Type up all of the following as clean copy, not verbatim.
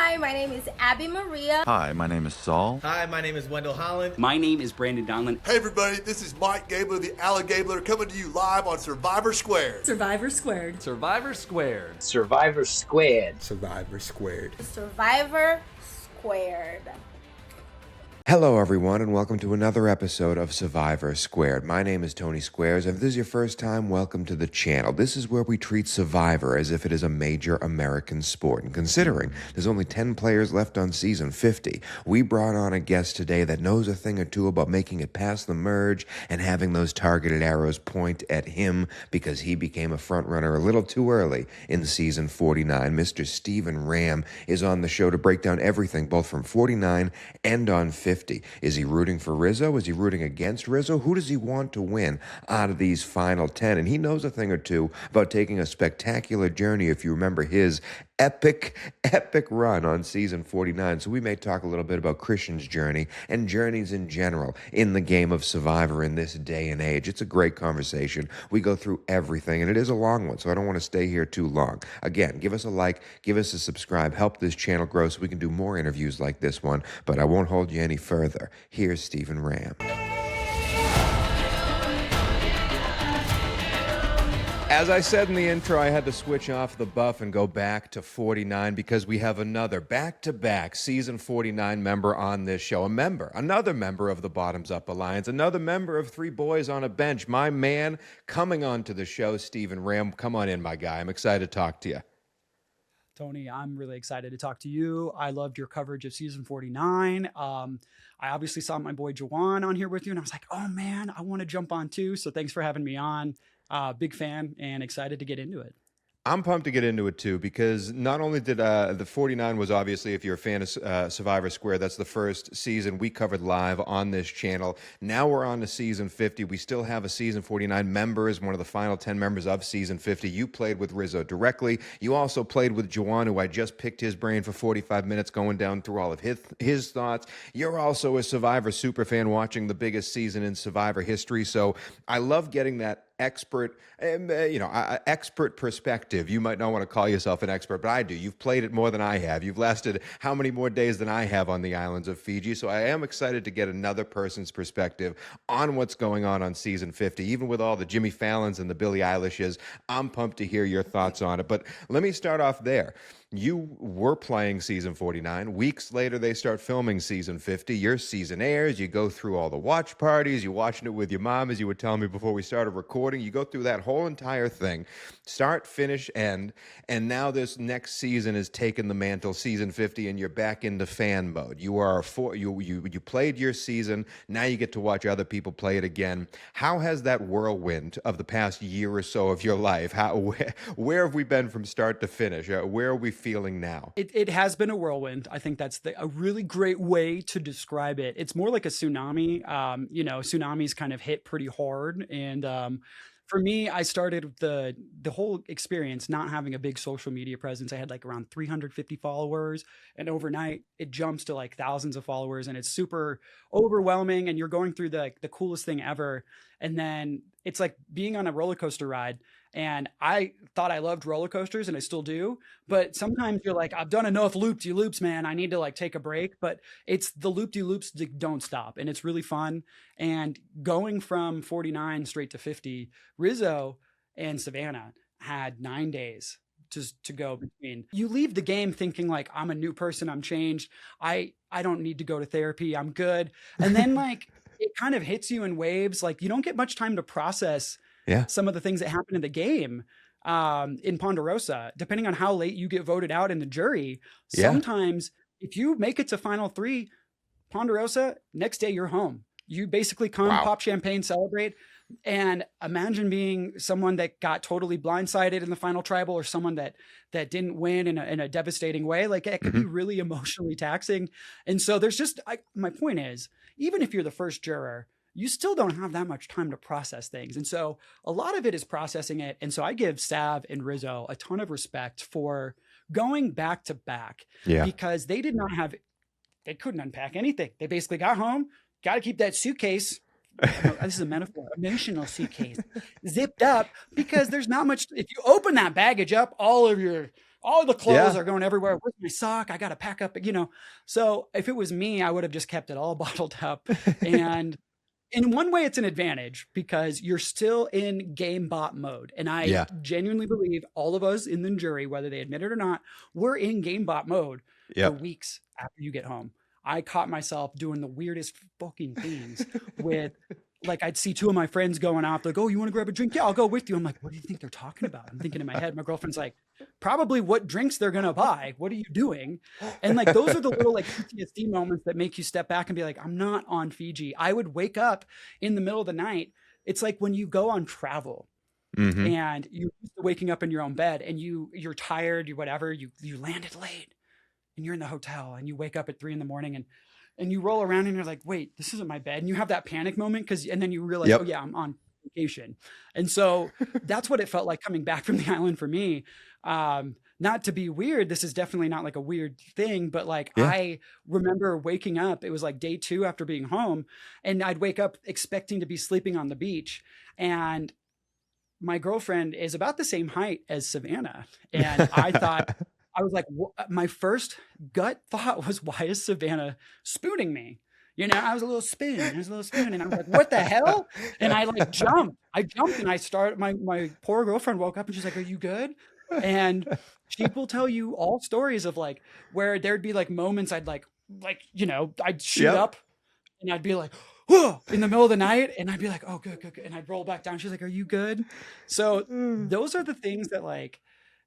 Hi, my name is Abby Maria. Hi, my name is Saul. Hi, my name is Wendell Holland. My name is Brandon Donlin. Hey everybody, this is Mike Gabler, the Alligabler, coming to you live on Survivor Squared. Survivor Squared. Survivor Squared. Survivor Squared. Survivor Squared. Survivor Squared. Hello everyone and welcome to another episode of Survivor Squared. My name is Tony Squares, and if this is your first time, welcome to the channel. This is where we treat Survivor as if it is a major American sport. And considering there's only 10 players left on season 50, we brought on a guest today that knows a thing or two about making it past the merge and having those targeted arrows point at him because he became a front runner a little too early in season 49. Mr. Steven Ramm is on the show to break down everything both from 49 and on 50. Is he rooting for Rizzo? Is he rooting against Rizzo? Who does he want to win out of these final 10? And he knows a thing or two about taking a spectacular journey, if you remember his epic run on season 49. So we may talk a little bit about Christian's journey and journeys in general in the game of Survivor in this day and age. It's a great conversation. We go through everything, and it is a long one, so I don't want to stay here too long. Again, give us a like, give us a subscribe, help this channel grow so we can do more interviews like this one, but I won't hold you any further. Here's Steven Ramm. As I said in the intro, I had to switch off the buff and go back to 49 because we have another back-to-back season 49 member on this show. Another member of the Bottoms Up Alliance, another member of Three Boys on a Bench. My man coming on to the show, Steven Ramm. Come on in, my guy. I'm excited to talk to you. Tony, I'm really excited to talk to you. I loved your coverage of season 49. I obviously saw my boy Jawan on here with you, and I was like, oh man, I want to jump on too. So thanks for having me on. Big fan and excited to get into it. I'm pumped to get into it too, because not only did the 49 was obviously, if you're a fan of Survivor Square, that's the first season we covered live on this channel. Now we're on to season 50. We still have a season 49 member as one of the final 10 members of season 50. You played with Rizzo directly. You also played with Jawan, who I just picked his brain for 45 minutes going down through all of his thoughts. You're also a Survivor superfan watching the biggest season in Survivor history. So I love getting that expert perspective. You might not want to call yourself an expert, but I do. You've played it more than I have. You've lasted how many more days than I have on the islands of Fiji. So I am excited to get another person's perspective on what's going on season 50. Even with all the Jimmy Fallons and the Billie Eilishes, I'm pumped to hear your thoughts on it. But let me start off there. You were playing season 49. Weeks later, they start filming season 50. Your season airs. You go through all the watch parties. You're watching it with your mom, as you were telling me before we started recording. You go through that whole entire thing, start, finish, end. And now this next season is taking the mantle, season 50, and you're back into fan mode. You played your season. Now you get to watch other people play it again. How has that whirlwind of the past year or so of your life, where have we been from start to finish? Where are we feeling now? It has been a whirlwind. I think that's a really great way to describe it. It's more like a tsunami. Tsunamis kind of hit pretty hard. And for me, I started the whole experience not having a big social media presence. I had like around 350 followers, and overnight it jumps to like thousands of followers, and it's super overwhelming, and you're going through the coolest thing ever. And then it's like being on a roller coaster ride. And I thought I loved roller coasters, and I still do. But sometimes you're like, I've done enough loop-de-loops, man. I need to like take a break. But it's the loop-de-loops that don't stop. And it's really fun. And going from 49 straight to 50, Rizzo and Savannah had 9 days just to go between. You leave the game thinking like, I'm a new person. I'm changed. I don't need to go to therapy. I'm good. And then like, it kind of hits you in waves. Like you don't get much time to process some of the things that happen in the game in Ponderosa, depending on how late you get voted out in the jury. Sometimes if you make it to final 3, Ponderosa, next day you're home. You basically come, pop champagne, celebrate. And imagine being someone that got totally blindsided in the final tribal, or someone that didn't win in a devastating way. Like it could be really emotionally taxing. And so there's just, my point is, even if you're the first juror, you still don't have that much time to process things. And so a lot of it is processing it. And so I give Sav and Rizzo a ton of respect for going back to back because they they couldn't unpack anything. They basically got home, got to keep that suitcase. This is a metaphor, emotional suitcase zipped up, because there's not much. If you open that baggage up, all of your all the clothes Yeah. are going everywhere. Where's my sock? I got to pack up, you know. So if it was me, I would have just kept it all bottled up. And in one way, it's an advantage because you're still in game bot mode. And I Yeah. genuinely believe all of us in the jury, whether they admit it or not, we're in game bot mode for Yep. weeks after you get home. I caught myself doing the weirdest fucking things with, like, I'd see two of my friends going out. They're like, oh, you want to grab a drink? Yeah, I'll go with you. I'm like, what do you think they're talking about? I'm thinking in my head, my girlfriend's like, probably what drinks they're going to buy. What are you doing? And like, those are the little like PTSD moments that make you step back and be like, I'm not on Fiji. I would wake up in the middle of the night. It's like when you go on travel Mm-hmm. and you're used to waking up in your own bed and you're tired, you whatever, you landed late and you're in the hotel and you wake up at 3 a.m. and you roll around and you're like, wait, this isn't my bed. And you have that panic moment and then you realize, Yep. oh yeah, I'm on vacation. And so that's what it felt like coming back from the island for me. Not to be weird. This is definitely not like a weird thing, but like, Yeah. I remember waking up, it was like day 2 after being home, and I'd wake up expecting to be sleeping on the beach. And my girlfriend is about the same height as Savannah. And I thought, I was like, my first gut thought was, why is Savannah spooning me? You know, I was a little spoon. I was a little spoon. And I'm like, what the hell? And I like jumped. I jumped and I started, my poor girlfriend woke up and she's like, are you good? And she will tell you all stories of like, where there'd be like moments I'd like, you know, I'd shoot Yep. up and I'd be like, whoa, in the middle of the night. And I'd be like, oh, good, good, good. And I'd roll back down. She's like, are you good? So those are the things that like,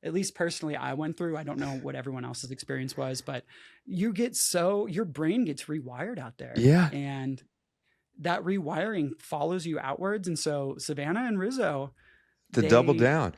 at least personally, I went through. I don't know what everyone else's experience was, but your brain gets rewired out there. Yeah. And that rewiring follows you outwards. And so Savannah and Rizzo, To double down.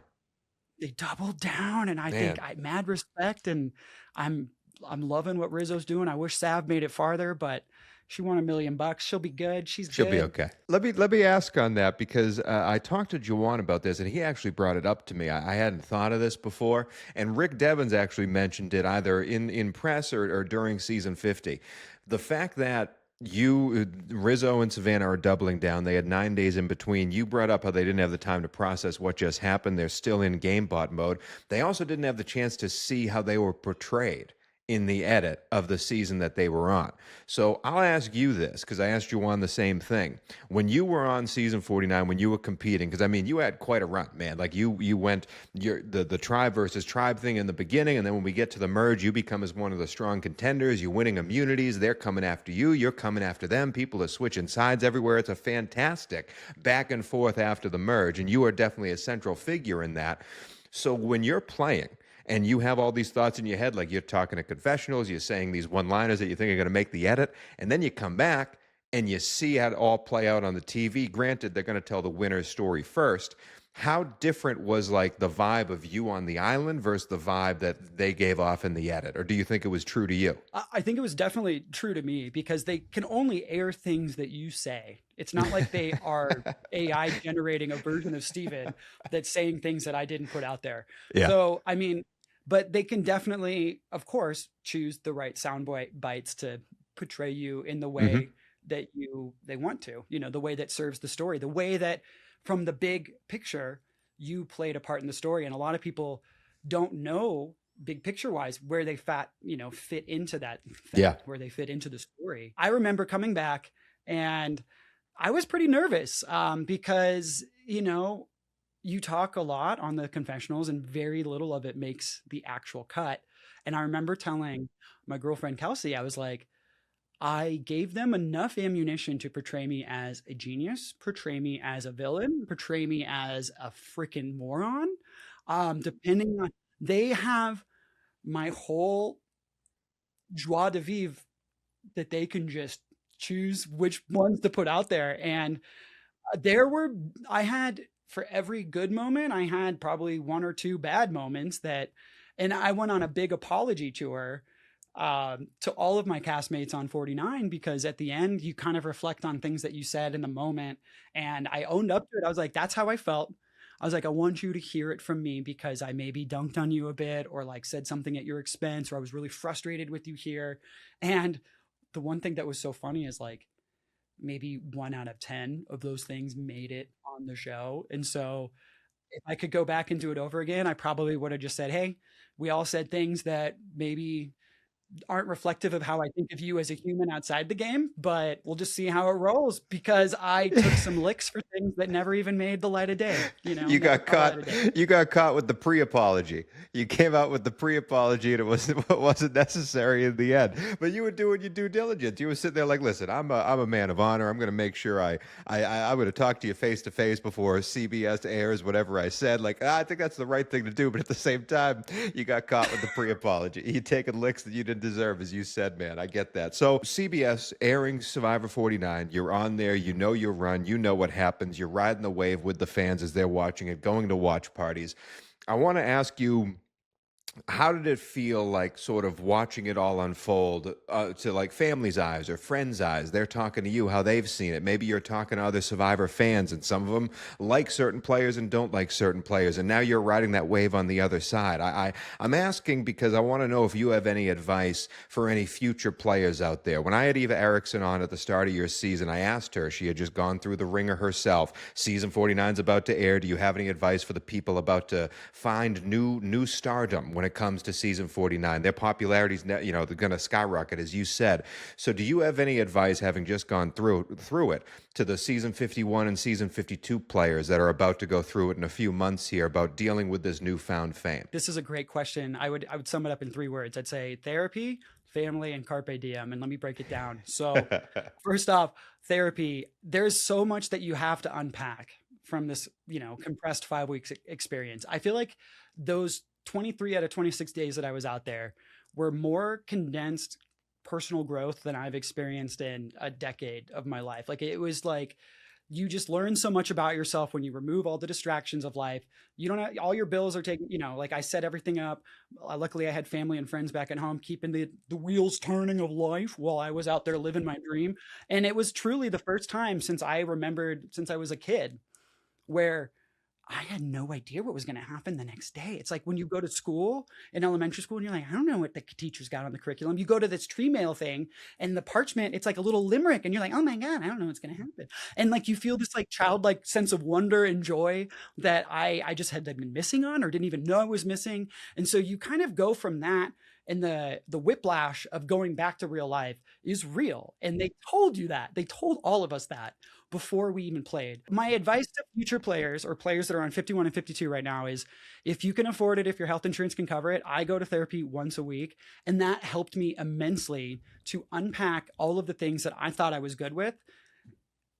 they doubled down. And I Man. think I mad respect, and I'm loving what Rizzo's doing. I wish Sav made it farther, but she won $1 million. She'll be good. She'll be okay. Let me ask on that, because I talked to Juwan about this, and he actually brought it up to me. I hadn't thought of this before, and Rick Devens actually mentioned it either in press or during season 50. The fact that Rizzo and Savannah are doubling down. They had 9 days in between. You brought up how they didn't have the time to process what just happened. They're still in game bot mode. They also didn't have the chance to see how they were portrayed in the edit of the season that they were on. So I'll ask you this, because I asked you on the same thing. When you were on season 49, when you were competing, because I mean, you had quite a run, man. Like you went the tribe versus tribe thing in the beginning, and then when we get to the merge, you become as one of the strong contenders. You're winning immunities. They're coming after you. You're coming after them. People are switching sides everywhere. It's a fantastic back and forth after the merge, and you are definitely a central figure in that. So when you're playing, and you have all these thoughts in your head, like you're talking to confessionals, you're saying these one-liners that you think are going to make the edit, and then you come back and you see it all play out on the TV. Granted, they're going to tell the winner's story first. How different was like the vibe of you on the island versus the vibe that they gave off in the edit? Or do you think it was true to you? I think it was definitely true to me, because they can only air things that you say. It's not like they are AI generating a version of Steven that's saying things that I didn't put out there. Yeah. So, I mean, but they can definitely, of course, choose the right sound bites to portray you in the way that they want to, you know, the way that serves the story, the way that from the big picture, you played a part in the story. And a lot of people don't know big picture wise where they fit into that, where they fit into the story. I remember coming back and I was pretty nervous because, you know, you talk a lot on the confessionals and very little of it makes the actual cut. And I remember telling my girlfriend, Kelsey, I was like, I gave them enough ammunition to portray me as a genius, portray me as a villain, portray me as a freaking moron. Depending on, they have my whole joie de vivre that they can just choose which ones to put out there. And I had, for every good moment, I had probably 1 or 2 bad moments and I went on a big apology tour to all of my castmates on 49, because at the end you kind of reflect on things that you said in the moment. And I owned up to it. I was like, that's how I felt. I was like, I want you to hear it from me, because I maybe dunked on you a bit or like said something at your expense, or I was really frustrated with you here. And the one thing that was so funny is like, maybe 1 out of 10 of those things made it on the show. And so if I could go back and do it over again, I probably would have just said, hey, we all said things that maybe aren't reflective of how I think of you as a human outside the game, but we'll just see how it rolls because I took some licks for things that never even made the light of day. You know, You never got saw the light of day. caught. You got caught with the pre-apology. You came out with the pre-apology, and it wasn't necessary in the end. But you were doing your due diligence. You were sitting there like, listen, I'm a man of honor. I'm going to make sure I'm going to talk to you face to face before CBS airs whatever I said. Like, I think that's the right thing to do. But at the same time, you got caught with the pre-apology. You taking licks that you didn't deserve, as you said, man. I get that. So CBS airing Survivor 49. You're on there. You know your run. You know what happens. You're riding the wave with the fans as they're watching it, going to watch parties. I want to ask you, how did it feel like sort of watching it all unfold to like family's eyes or friends' eyes? They're talking to you how they've seen it. Maybe you're talking to other Survivor fans, and some of them like certain players and don't like certain players. And now you're riding that wave on the other side. I'm asking because I want to know if you have any advice for any future players out there. When I had Eva Erickson on at the start of your season, I asked her, she had just gone through the ringer herself. Season 49 is about to air. Do you have any advice for the people about to find new stardom when it comes to season 49? Their popularity's, they're going to skyrocket, as you said. So do you have any advice, having just gone through it, to the season 51 and season 52 players that are about to go through it in a few months here about dealing with this newfound fame? This is a great question. I would sum it up in 3 words. I'd say therapy, family, and Carpe Diem. And let me break it down. So first off, therapy. There's so much that you have to unpack from this, compressed 5 weeks experience. I feel like those 23 out of 26 days that I was out there were more condensed personal growth than I've experienced in a decade of my life. Like, it was like, you just learn so much about yourself when you remove all the distractions of life. You don't have, all your bills are taken, like I set everything up. Luckily I had family and friends back at home, keeping the wheels turning of life while I was out there living my dream. And it was truly the first time since I was a kid where I had no idea what was going to happen the next day. It's like when you go to school in elementary school and you're like, I don't know what the teacher's got on the curriculum. You go to this tree mail thing and the parchment, it's like a little limerick and you're like, oh my God, I don't know what's going to happen. And like, you feel this like childlike sense of wonder and joy that I just had been missing on or didn't even know I was missing. And so you kind of go from that, and the whiplash of going back to real life is real. And they told you that. They told all of us that before we even played. My advice to future players or players that are on 51 and 52 right now is, if you can afford it, if your health insurance can cover it, I go to therapy once a week. And that helped me immensely to unpack all of the things that I thought I was good with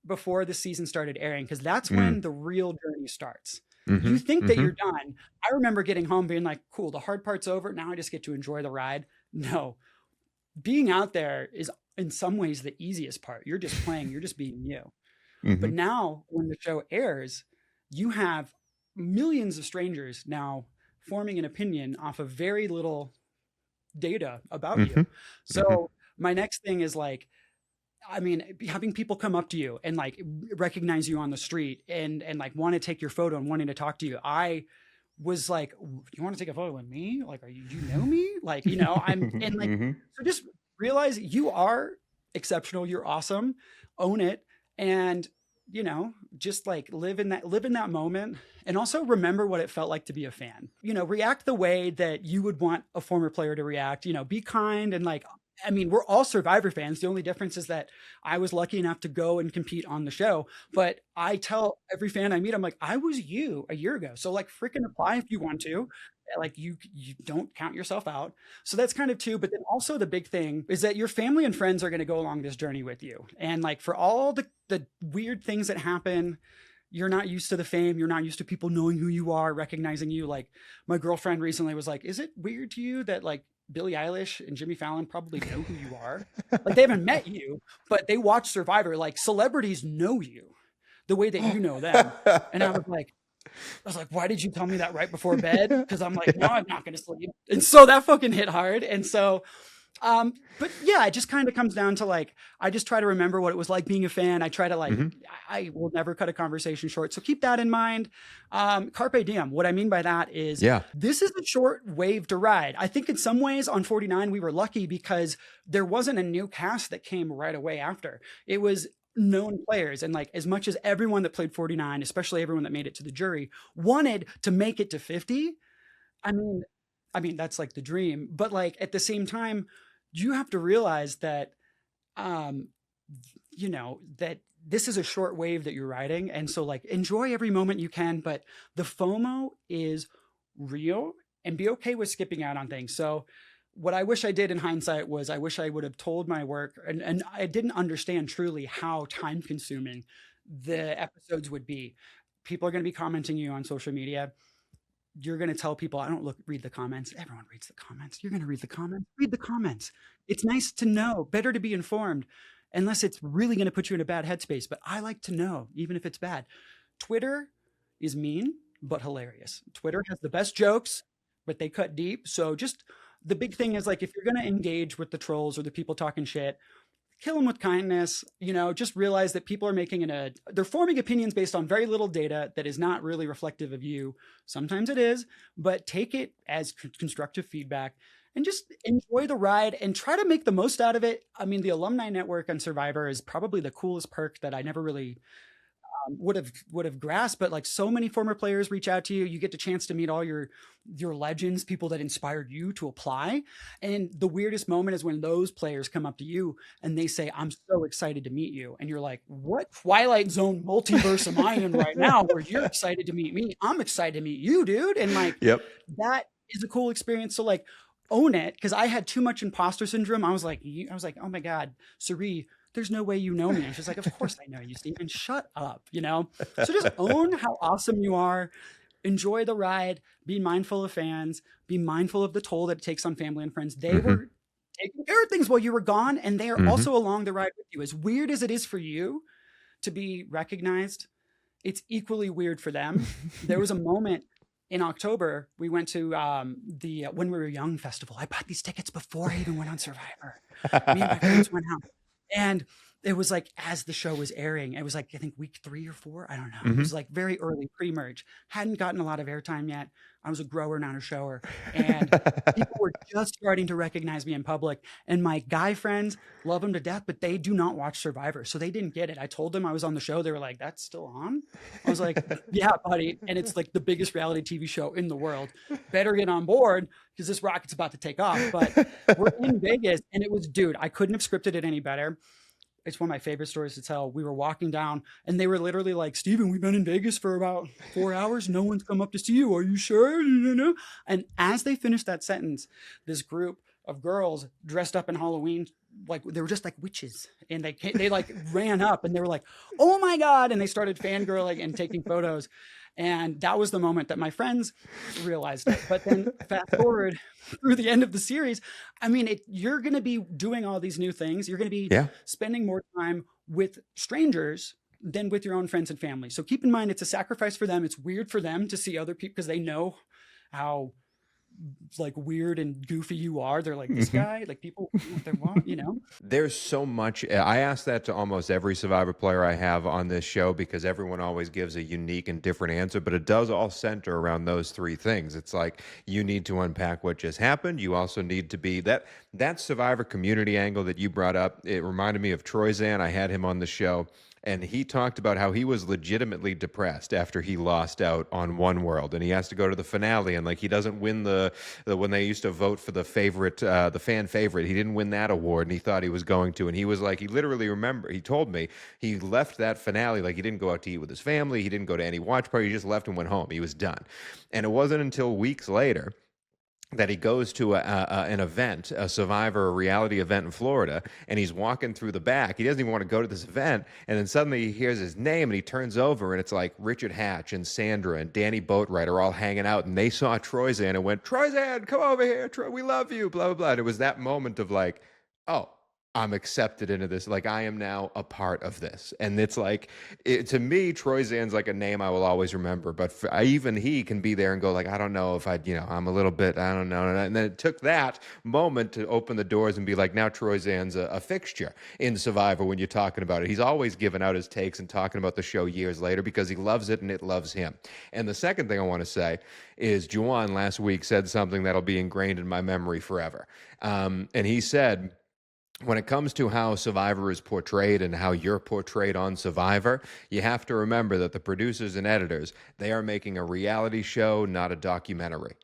before the season started airing, because that's when the real journey starts. You think that you're done. I remember getting home being like, cool, the hard part's over. Now I just get to enjoy the ride. No, being out there is in some ways the easiest part. You're just playing, you're just being you. But now when the show airs, you have millions of strangers now forming an opinion off of very little data about you. So my next thing is like, having people come up to you and like recognize you on the street and like want to take your photo and wanting to talk to you. I was like, you want to take a photo with me? Like, do you know me? Like, so just realize you are exceptional. You're awesome. Own it. And, just like live in that moment, and also remember what it felt like to be a fan. React the way that you would want a former player to react. Be kind and like, we're all Survivor fans. The only difference is that I was lucky enough to go and compete on the show. But I tell every fan I meet, I'm like, I was you a year ago. So like, freaking apply if you want to. Like, you don't count yourself out. So that's kind of 2. But then also the big thing is that your family and friends are going to go along this journey with you. And like, for all the weird things that happen, you're not used to the fame. You're not used to people knowing who you are, recognizing you. Like, my girlfriend recently was like, is it weird to you that like Billie Eilish and Jimmy Fallon probably know who you are? Like, they haven't met you, but they watch Survivor. Like, celebrities know you the way that you know them. And I was like, why did you tell me that right before bed? Because I'm like, no, I'm not going to sleep. And so that fucking hit hard. And so, but yeah, it just kind of comes down to like, I just try to remember what it was like being a fan. I try to like, I will never cut a conversation short. So keep that in mind. Carpe diem. What I mean by that is, this is a short wave to ride. I think in some ways on 49, we were lucky because there wasn't a new cast that came right away after. It was known players. And like, as much as everyone that played 49, especially everyone that made it to the jury, wanted to make it to 50, I mean, that's like the dream. But like at the same time, you have to realize that, um, that this is a short wave that you're riding. And so like enjoy every moment you can, but the FOMO is real, and be okay with skipping out on things. So what I wish I did in hindsight was I wish I would have told my work, and I didn't understand truly how time consuming the episodes would be. People are going to be commenting you on social media. You're going to tell people, I don't read the comments. Everyone reads the comments. You're going to read the comments. Read the comments. It's nice to know, better to be informed, unless it's really going to put you in a bad headspace. But I like to know, even if it's bad. Twitter is mean, but hilarious. Twitter has the best jokes, but they cut deep. So just the big thing is like, if you're going to engage with the trolls or the people talking shit, kill them with kindness. Just realize that people are they're forming opinions based on very little data that is not really reflective of you. Sometimes it is, but take it as constructive feedback and just enjoy the ride and try to make the most out of it. I mean, the alumni network on Survivor is probably the coolest perk that I never really would have grasped, but like so many former players reach out to you. You get the chance to meet all your legends, people that inspired you to apply. And the weirdest moment is when those players come up to you and they say, I'm so excited to meet you. And you're like, what Twilight Zone multiverse am I in right now where you're excited to meet me? I'm excited to meet you, dude. And like, that is a cool experience. So like, own it. Cause I had too much imposter syndrome. I was like, oh my God, Suri, there's no way you know me. And she's like, of course I know you, Steven. Shut up, So just own how awesome you are. Enjoy the ride. Be mindful of fans. Be mindful of the toll that it takes on family and friends. They were taking care of things while you were gone, and they are also along the ride with you. As weird as it is for you to be recognized, it's equally weird for them. There was a moment in October, we went to the When We Were Young festival. I bought these tickets before I even went on Survivor. Me and my friends went out. And it was like, as the show was airing, it was like, I think week 3 or 4. I don't know. It was like very early pre-merge. Hadn't gotten a lot of airtime yet. I was a grower, not a shower. And people were just starting to recognize me in public. And my guy friends love them to death, but they do not watch Survivor. So they didn't get it. I told them I was on the show. They were like, that's still on? I was like, yeah, buddy. And it's like the biggest reality TV show in the world. Better get on board because this rocket's about to take off. But we're in Vegas, and it was, dude, I couldn't have scripted it any better. It's one of my favorite stories to tell. We were walking down and they were literally like, Steven, we've been in Vegas for about 4 hours. No one's come up to see you. Are you sure? And as they finished that sentence, this group of girls dressed up in Halloween, like they were just like witches, and they like ran up and they were like, oh my God. And they started fangirling and taking photos. And that was the moment that my friends realized it. But then fast forward through the end of the series, I mean, you're going to be doing all these new things. You're going to be spending more time with strangers than with your own friends and family. So keep in mind, it's a sacrifice for them. It's weird for them to see other people because they know how like weird and goofy you are. They're like, this guy, like people what they want, There's so much. I ask that to almost every Survivor player I have on this show because everyone always gives a unique and different answer, but it does all center around those 3 things. It's like, you need to unpack what just happened. You also need to be that Survivor community angle that you brought up. It reminded me of Troy Zan. I had him on the show. And he talked about how he was legitimately depressed after he lost out on One World, and he has to go to the finale, and like he doesn't win the when they used to vote for the favorite, the fan favorite, he didn't win that award, and he thought he was going to, and he was like, he literally he told me he left that finale like he didn't go out to eat with his family, he didn't go to any watch party, he just left and went home. He was done, and it wasn't until weeks later that he goes to an event, a Survivor reality event in Florida, and he's walking through the back. He doesn't even want to go to this event, and then suddenly he hears his name, and he turns over, and it's like Richard Hatch and Sandra and Danny Boatwright are all hanging out, and they saw Troy Zan and went, Troy Zan, come over here, Troy, we love you, blah, blah, blah. And it was that moment of like, oh, I'm accepted into this. Like, I am now a part of this. And it's like, to me, Troy Zan's like a name I will always remember. But even he can be there and go like, I don't know if I'm a little bit, I don't know. And then it took that moment to open the doors and be like, now Troy Zan's a fixture in Survivor when you're talking about it. He's always given out his takes and talking about the show years later because he loves it and it loves him. And the second thing I want to say is Juwan last week said something that'll be ingrained in my memory forever. And he said, when it comes to how Survivor is portrayed and how you're portrayed on Survivor, you have to remember that the producers and editors, they are making a reality show, not a documentary.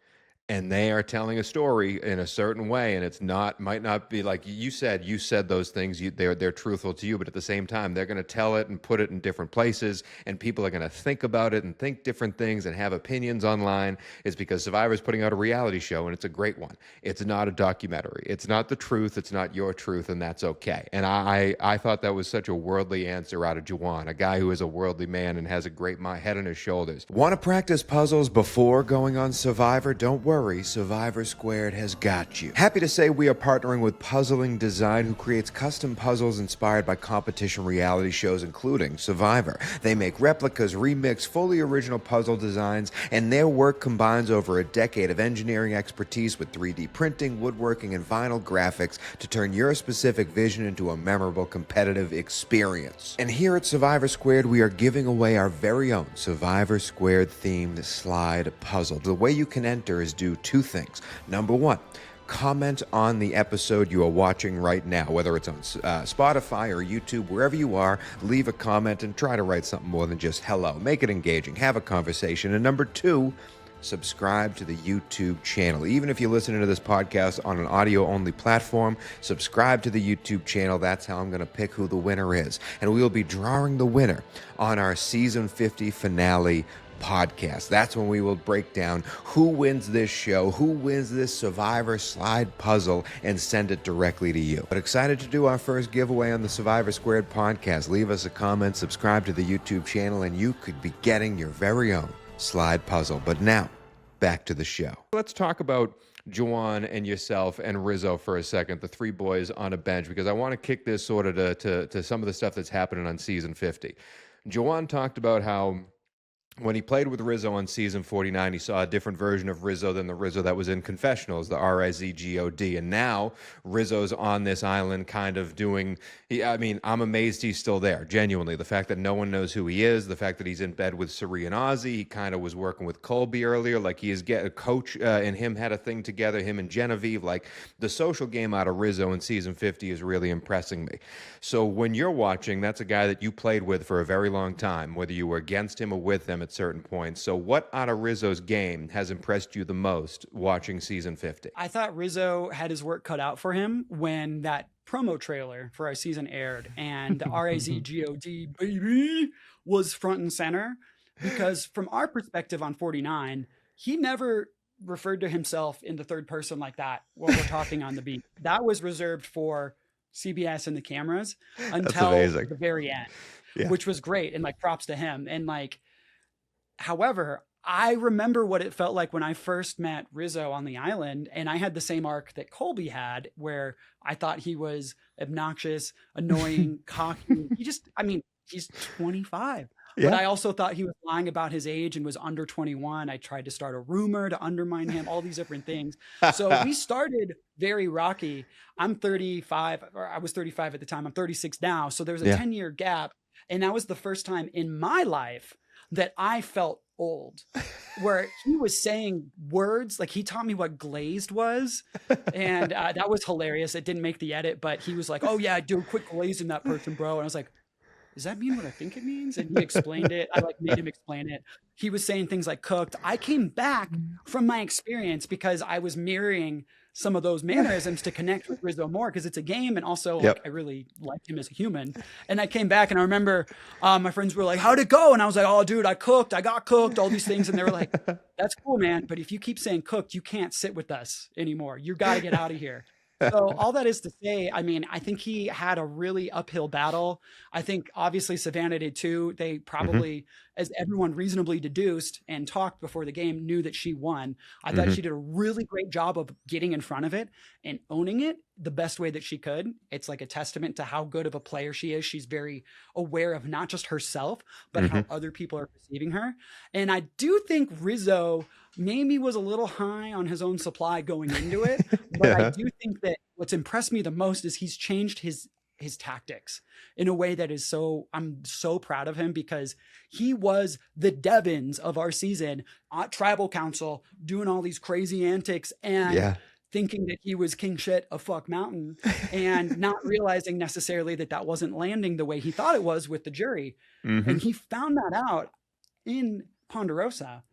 And they are telling a story in a certain way, and it's not, might not be like you said those things, they're truthful to you, but at the same time they're going to tell it and put it in different places, and people are going to think about it and think different things and have opinions online. It's because Survivor's putting out a reality show, and it's a great one. It's not a documentary. It's not the truth. It's not your truth, and that's okay. And I thought that was such a worldly answer out of Juwan, a guy who is a worldly man and has a great head on his shoulders. Want to practice puzzles before going on Survivor? Don't worry, Survivor Squared has got you. Happy to say we are partnering with Puzzling Design, who creates custom puzzles inspired by competition reality shows, including Survivor. They make replicas, remix, fully original puzzle designs, and their work combines over a decade of engineering expertise with 3D printing, woodworking, and vinyl graphics to turn your specific vision into a memorable competitive experience. And here at Survivor Squared, we are giving away our very own Survivor Squared themed slide puzzle. The way you can enter is do two things. Number one, comment on the episode you are watching right now, whether it's on Spotify or YouTube, wherever you are, leave a comment and try to write something more than just hello. Make it engaging, have a conversation. And number two, subscribe to the YouTube channel. Even if you're listening to this podcast on an audio-only platform, subscribe to the YouTube channel. That's how I'm going to pick who the winner is. And we will be drawing the winner on our Season 50 finale podcast. That's when we will break down who wins this show, who wins this Survivor slide puzzle, and send it directly to you. But excited to do our first giveaway on the Survivor Squared podcast. Leave us a comment, subscribe to the YouTube channel, and you could be getting your very own slide puzzle. But now, back to the show. Let's talk about Juwan and yourself and Rizzo for a second, the three boys on a bench, because I want to kick this sort of to some of the stuff that's happening on Season 50. Juwan talked about how when he played with Rizzo on Season 49, he saw a different version of Rizzo than the Rizzo that was in Confessionals, the Rizzo. And now Rizzo's on this island kind of doing, I'm amazed he's still there, genuinely. The fact that no one knows who he is, the fact that he's in bed with Suri and Ozzy, he kind of was working with Colby earlier, like he is a coach and him had a thing together, him and Genevieve. Like the social game out of Rizzo in Season 50 is really impressing me. So when you're watching, that's a guy that you played with for a very long time, whether you were against him or with him at certain points. So what out of Rizzo's game has impressed you the most watching Season 50? I thought Rizzo had his work cut out for him when that promo trailer for our season aired and the Rizzo baby was front and center, because from our perspective on 49, he never referred to himself in the third person like that when we're talking on the beat. That was reserved for CBS and the cameras until the very end, which was great. And like props to him. And like, however, I remember what it felt like when I first met Rizzo on the island, and I had the same arc that Colby had, where I thought he was obnoxious, annoying, cocky. He's 25. Yeah. But I also thought he was lying about his age and was under 21. I tried to start a rumor to undermine him, all these different things. So we started very rocky. I'm 35, or I was 35 at the time. I'm 36 now. So there's a 10-year gap. And that was the first time in my life that I felt old, where he was saying words like he taught me what glazed was, and that was hilarious. It didn't make the edit, but he was like, "Oh yeah, do a quick glaze in that person, bro." And I was like, "Does that mean what I think it means?" And he explained it. I like made him explain it. He was saying things like cooked. I came back from my experience because I was mirroring some of those mannerisms to connect with Rizzo more, because it's a game, and also like, I really liked him as a human. And I came back and I remember my friends were like, "How'd it go?" And I was like, "Oh dude, I got cooked, all these things." And they were like, "That's cool, man, but if you keep saying cooked, you can't sit with us anymore. You got to get out of here." So all that is to say, I think he had a really uphill battle. I think obviously Savannah did too. They probably, as everyone reasonably deduced and talked before the game, knew that she won. I thought she did a really great job of getting in front of it and owning it the best way that she could. It's like a testament to how good of a player she is. She's very aware of not just herself, but how other people are perceiving her. And I do think Rizzo maybe was a little high on his own supply going into it, but I do think that what's impressed me the most is he's changed his tactics in a way that is I'm so proud of him, because he was the Devins of our season at Tribal Council doing all these crazy antics, and thinking that he was king shit of fuck mountain and not realizing necessarily that that wasn't landing the way he thought it was with the jury. Mm-hmm. And he found that out in Ponderosa.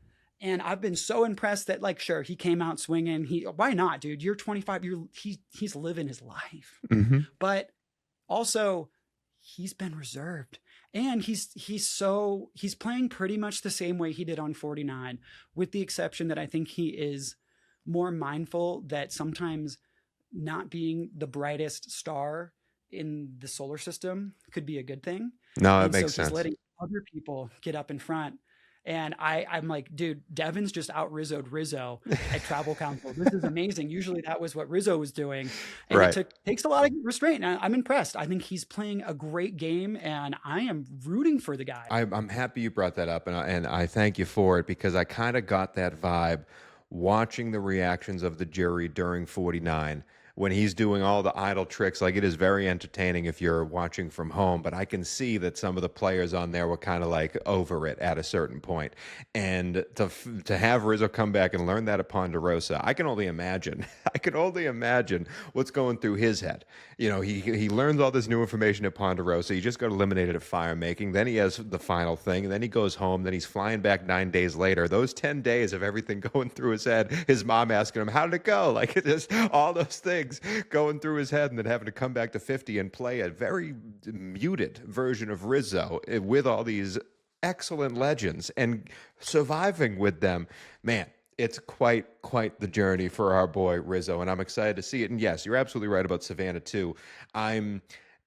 And I've been so impressed that, like, sure, he came out swinging. Why not, dude? You're 25. He's living his life. Mm-hmm. But also, he's been reserved, and he's playing pretty much the same way he did on 49, with the exception that I think he is more mindful that sometimes not being the brightest star in the solar system could be a good thing. No, that And so makes he's sense. letting other people get up in front. And I'm like, dude, Devin's just out Rizzoed Rizzo at Travel Council. This is amazing. Usually that was what Rizzo was doing. And Right. it takes a lot of restraint. And I'm impressed. I think he's playing a great game, and I am rooting for the guy. I'm happy you brought that up, and I thank you for it, because I kind of got that vibe watching the reactions of the jury during 49 when he's doing all the idle tricks. Like, it is very entertaining if you're watching from home, but I can see that some of the players on there were kind of like over it at a certain point. And to have Rizzo come back and learn that at Ponderosa, I can only imagine. I can only imagine what's going through his head. You know, he learns all this new information at Ponderosa. He just got eliminated at fire making. Then he has the final thing. And then he goes home. Then he's flying back 9 days later. Those 10 days of everything going through his head, his mom asking him, how did it go? Like, just all those things going through his head, and then having to come back to 50 and play a very muted version of Rizzo with all these excellent legends and surviving with them. Man, it's quite the journey for our boy Rizzo, and I'm excited to see it. And yes, you're absolutely right about Savannah too.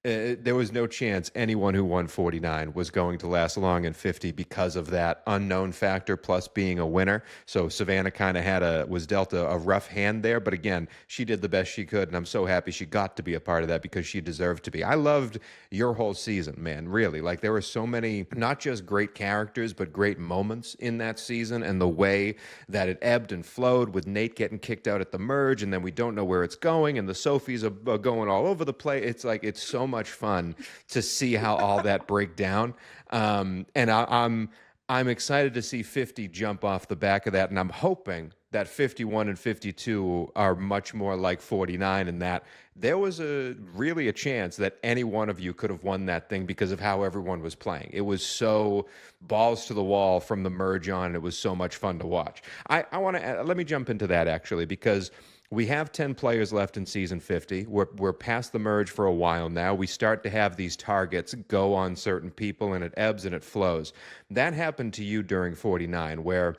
There was no chance anyone who won 49 was going to last long in 50 because of that unknown factor, plus being a winner. So Savannah kind of was dealt a rough hand there. But again, she did the best she could, and I'm so happy she got to be a part of that because she deserved to be. I loved your whole season, man, really. Like, there were so many, not just great characters, but great moments in that season, and the way that it ebbed and flowed with Nate getting kicked out at the merge, and then we don't know where it's going, and the Sophies are going all over the place. It's like, it's so much fun to see how all that break down. And I'm excited to see 50 jump off the back of that, and I'm hoping that 51 and 52 are much more like 49, and that there was really a chance that any one of you could have won that thing because of how everyone was playing. It was so balls to the wall from the merge on, and it was so much fun to watch. I want to let me jump into that, actually, because we have 10 players left in season 50. We're past the merge for a while now. We start to have these targets go on certain people, and it ebbs and it flows. That happened to you during 49, where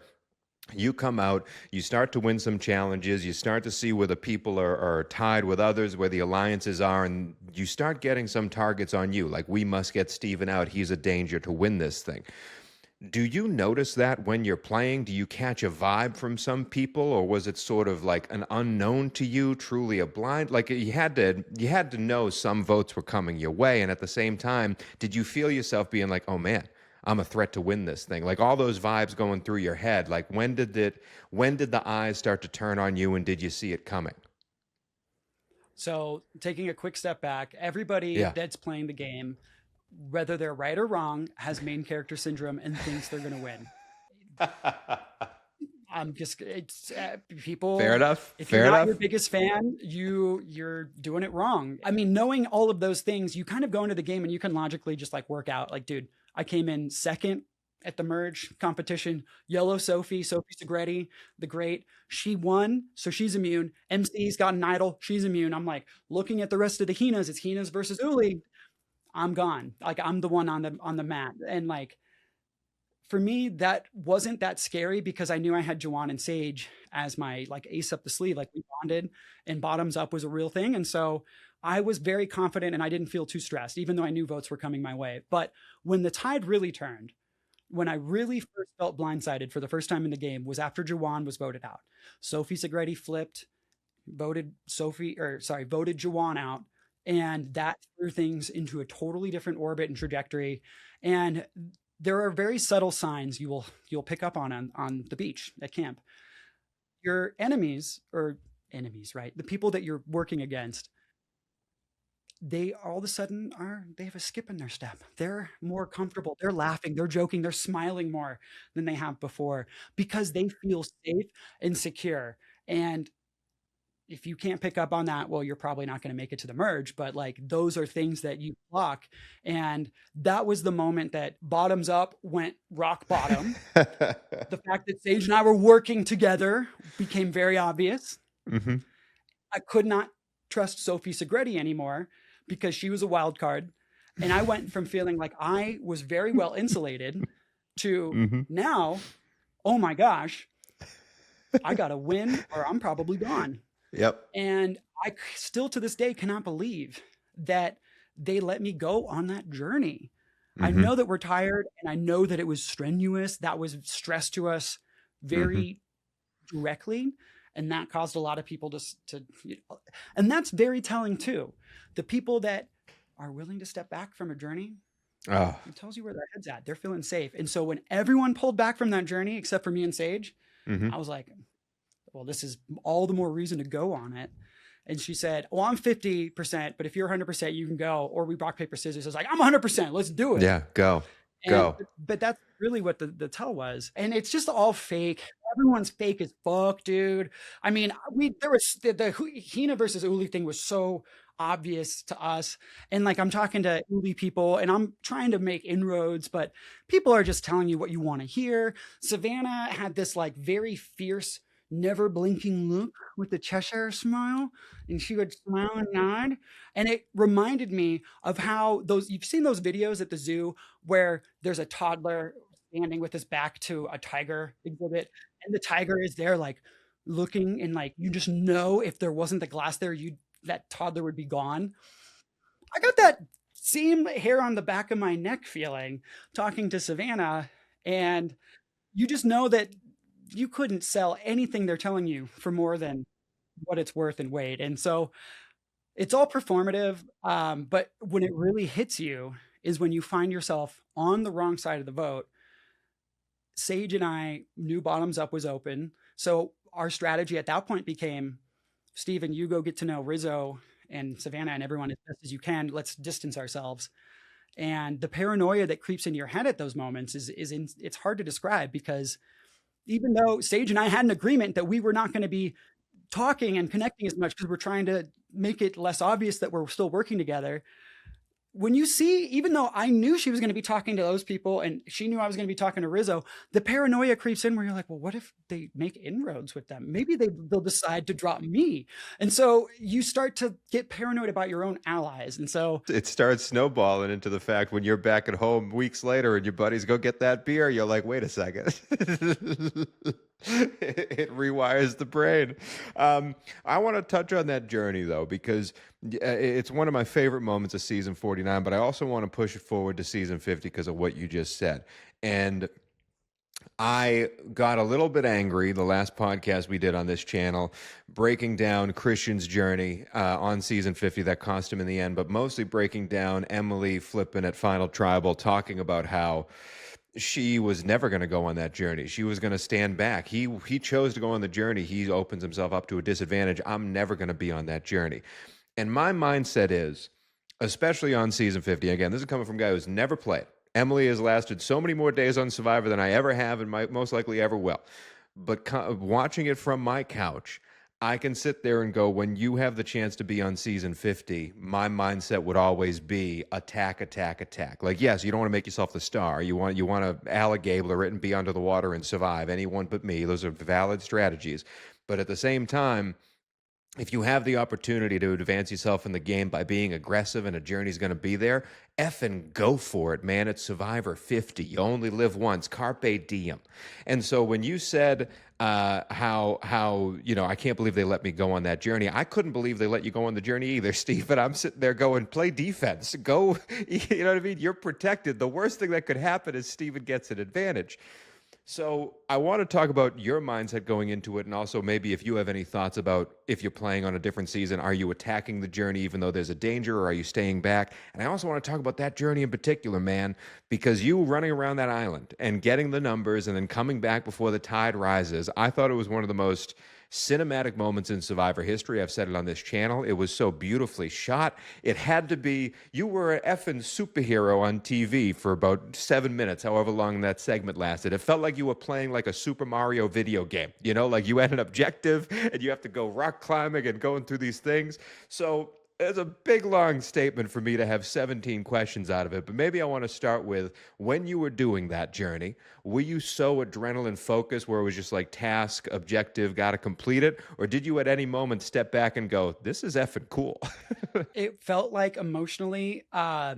you come out, you start to win some challenges, you start to see where the people are tied with others, where the alliances are, and you start getting some targets on you. Like, we must get Steven out. He's a danger to win this thing. Do you notice that when you're playing? Do you catch a vibe from some people, or was it sort of like an unknown to you, truly a blind? Like, you had to know some votes were coming your way, and at the same time, did you feel yourself being like, oh man, I'm a threat to win this thing? Like, all those vibes going through your head. Like, when did the eyes start to turn on you, and did you see it coming? So, taking a quick step back, everybody Yeah. that's playing the game, whether they're right or wrong, has main character syndrome and thinks they're going to win. It's people. Fair enough. If Fair you're not enough. your biggest fan, you're doing it wrong. I mean, knowing all of those things, you kind of go into the game and you can logically just like work out. Like, dude, I came in second at the merge competition. Yellow Sophie Segretti, the great, she won, so she's immune. MC's got an idol, she's immune. I'm like looking at the rest of the Hinas. It's Hinas versus Uli. I'm gone. Like, I'm the one on the mat. And like, for me, that wasn't that scary because I knew I had Juwan and Sage as my like ace up the sleeve. Like, we bonded, and bottoms up was a real thing. And so I was very confident, and I didn't feel too stressed, even though I knew votes were coming my way. But when the tide really turned, when I really first felt blindsided for the first time in the game, was after Juwan was voted out. Sophie Segretti flipped, voted Juwan out. And that threw things into a totally different orbit and trajectory. And there are very subtle signs you'll pick up on the beach at camp. Your enemies, right? The people that you're working against, they all of a sudden they have a skip in their step. They're more comfortable. They're laughing, they're joking, they're smiling more than they have before because they feel safe and secure. And if you can't pick up on that, well, you're probably not going to make it to the merge. But like, those are things that you block. And that was the moment that bottoms up went rock bottom. The fact that Sage and I were working together became very obvious. Mm-hmm. I could not trust Sophie Segretti anymore because she was a wild card. And I went from feeling like I was very well insulated to now, oh my gosh, I got to win or I'm probably gone. Yep. And I still to this day cannot believe that they let me go on that journey. I know that we're tired and I know that it was strenuous. That was stress to us very directly. And that caused a lot of people to and that's very telling too. The people that are willing to step back from a journey, it tells you where their head's at. They're feeling safe. And so when everyone pulled back from that journey, except for me and Sage, I was like, well, this is all the more reason to go on it. And she said, well, I'm 50%, but if you're 100%, you can go. Or we rock, paper, scissors. I was like, I'm 100%. Let's do it. Yeah, go. But that's really what the tell was. And it's just all fake. Everyone's fake as fuck, dude. I mean, there was the Hina versus Uli thing was so obvious to us. And like, I'm talking to Uli people and I'm trying to make inroads, but people are just telling you what you want to hear. Savannah had this like very fierce, never blinking look with the Cheshire smile, and she would smile and nod. And it reminded me of how you've seen those videos at the zoo where there's a toddler standing with his back to a tiger exhibit, and the tiger is there like looking, and like, you just know if there wasn't the glass there, that toddler would be gone. I got that same hair on the back of my neck feeling talking to Savannah, and you just know that you couldn't sell anything they're telling you for more than what it's worth in weight. And so it's all performative. But when it really hits you is when you find yourself on the wrong side of the vote. Sage and I knew bottoms up was open. So our strategy at that point became, Steven, you go get to know Rizzo and Savannah and everyone as best as you can. Let's distance ourselves. And the paranoia that creeps into your head at those moments it's hard to describe, because even though Sage and I had an agreement that we were not going to be talking and connecting as much because we're trying to make it less obvious that we're still working together, when you see, even though I knew she was going to be talking to those people and she knew I was going to be talking to Rizzo, the paranoia creeps in where you're like, well, what if they make inroads with them? Maybe they'll decide to drop me. And so you start to get paranoid about your own allies. And so it starts snowballing into the fact when you're back at home weeks later and your buddies go get that beer, you're like, wait a second. It rewires the brain. I want to touch on that journey though, because it's one of my favorite moments of season 49, but I also want to push it forward to season 50 because of what you just said. And I got a little bit angry the last podcast we did on this channel, breaking down Christian's journey on season 50 that cost him in the end, but mostly breaking down Emily flipping at Final Tribal, talking about how she was never going to go on that journey. She was going to stand back. He chose to go on the journey. He opens himself up to a disadvantage. I'm never going to be on that journey. And my mindset is, especially on season 50, again, this is coming from a guy who's never played. Emily has lasted so many more days on Survivor than I ever have and might most likely ever will. But watching it from my couch, I can sit there and go, when you have the chance to be on season 50, my mindset would always be attack, attack, attack. Like, yes, you don't want to make yourself the star. You want to alligabler it and be under the water and survive. Anyone but me. Those are valid strategies. But at the same time, if you have the opportunity to advance yourself in the game by being aggressive and a journey's going to be there, effing go for it, man. It's Survivor 50. You only live once. Carpe diem. And so when you said how I can't believe they let me go on that journey, I couldn't believe they let you go on the journey either, Steve. But I'm sitting there going, play defense. Go, you know what I mean? You're protected. The worst thing that could happen is Steven gets an advantage. So I want to talk about your mindset going into it, and also maybe if you have any thoughts about if you're playing on a different season, are you attacking the journey even though there's a danger, or are you staying back? And I also want to talk about that journey in particular, man, because you running around that island and getting the numbers and then coming back before the tide rises, I thought it was one of the most cinematic moments in Survivor history. I've said it on this channel. It was so beautifully shot. It had to be, you were an effing superhero on TV for about 7 minutes, however long that segment lasted. It felt like you were playing like a Super Mario video game, you know, like you had an objective and you have to go rock climbing and going through these things. So it's a big, long statement for me to have 17 questions out of it, but maybe I want to start with when you were doing that journey, were you so adrenaline focused where it was just like task, objective, got to complete it? Or did you at any moment step back and go, this is effing cool? It felt like emotionally, I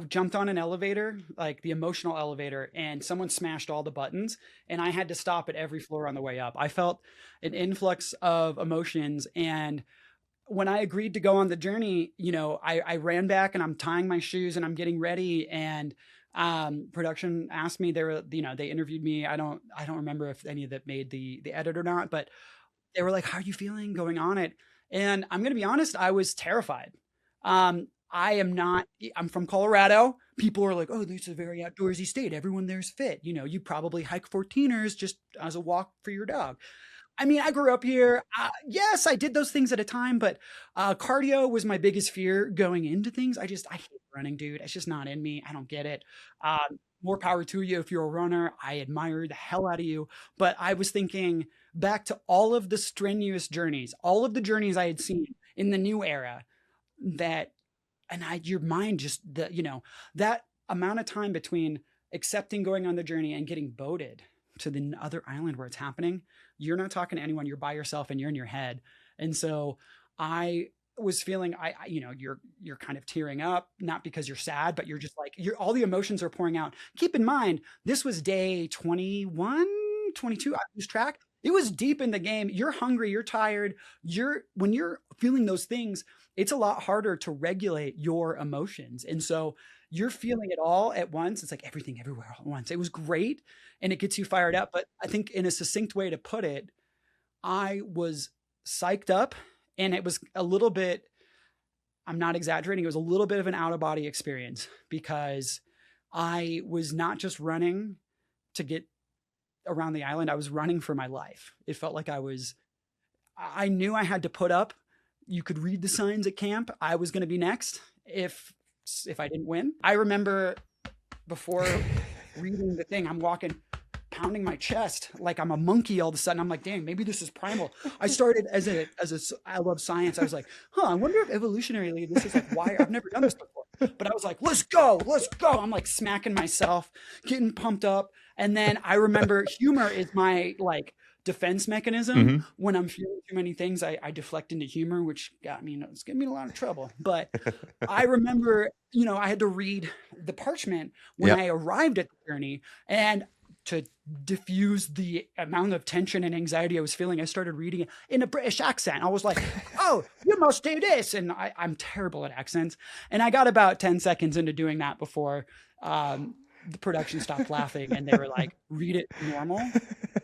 jumped on an elevator, like the emotional elevator, and someone smashed all the buttons, and I had to stop at every floor on the way up. I felt an influx of emotions, and when I agreed to go on the journey, you know, I ran back and I'm tying my shoes and I'm getting ready, and production asked me, they were, you know, they interviewed me. I don't remember if any of that made the edit or not, but they were like, how are you feeling going on it? And I'm going to be honest, I was terrified. I'm from Colorado. People are like, oh, this is a very outdoorsy state. Everyone there's fit. You know, you probably hike 14ers just as a walk for your dog. I mean, I grew up here. Yes, I did those things at a time, but cardio was my biggest fear going into things. I hate running, dude. It's just not in me. I don't get it. More power to you if you're a runner. I admire the hell out of you. But I was thinking back to all of the strenuous journeys, all of the journeys I had seen in the new era your mind just, that amount of time between accepting going on the journey and getting voted to the other island where it's happening, you're not talking to anyone, you're by yourself and you're in your head. And so I was feeling, you're kind of tearing up, not because you're sad, but you're just like, all the emotions are pouring out. Keep in mind, this was day 21, 22, I lose track. It was deep in the game. You're hungry, you're tired. When you're feeling those things, it's a lot harder to regulate your emotions. And so you're feeling it all at once. It's like everything everywhere all at once. It was great and it gets you fired up. But I think in a succinct way to put it, I was psyched up, and it was a little bit, I'm not exaggerating, it was a little bit of an out of body experience, because I was not just running to get around the island. I was running for my life. It felt like I knew I had to put up. You could read the signs at camp. I was going to be next if I didn't win. I remember before reading the thing, I'm walking, pounding my chest like I'm a monkey. All of a sudden, I'm like, dang, maybe this is primal. I started I love science. I was like, I wonder if evolutionarily this is like why I've never done this before. But I was like, let's go. I'm like smacking myself, getting pumped up. And then I remember humor is my like defense mechanism. Mm-hmm. When I'm feeling too many things, I deflect into humor, which it's getting me in a lot of trouble. But I remember, I had to read the parchment when I arrived at the journey, and to diffuse the amount of tension and anxiety I was feeling, I started reading it in a British accent. I was like, oh, you must do this. And I'm terrible at accents. And I got about 10 seconds into doing that before the production stopped laughing, and they were like, read it normal.